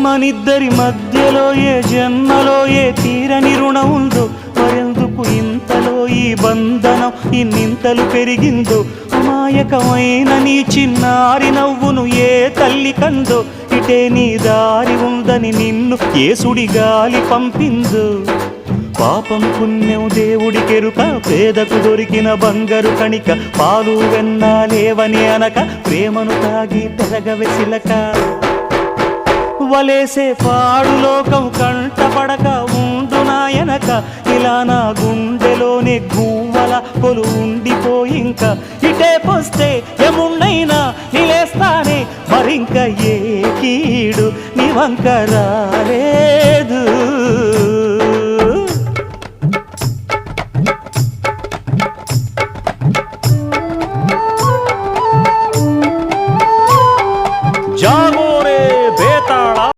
మనిద్దరి మధ్యలో ఏ జన్మలో ఏ తీరని రుణం ఉందో, మరెందుకు ఇంతలో ఈ బంధనం ఇన్నింతలు పెరిగిందో. అమాయకమైన నీ చిన్నారి నవ్వును ఏ తల్లి కందో, ఇటే నీ దారి ఉందని నిన్ను ఏ సుడి గాలి పంపిందో. పాపం పుణ్యం దేవుడికెరుక, పేదకు దొరికిన బంగారు కణిక, పాలు వెన్నాలేవని అనక ప్రేమను తాగి పెరగవెసిలక. వలేసే పాడు లోకం కంటపడక ఉండు నాయనక, ఇలా నా గుండెలోనే గువ్వల కొలు ఉండిపోయింక. ఇటే పోస్తే ఎమున్నైనా నిలేస్తానే, మరింక ఏ కీడు నీ వంక రాలేదు.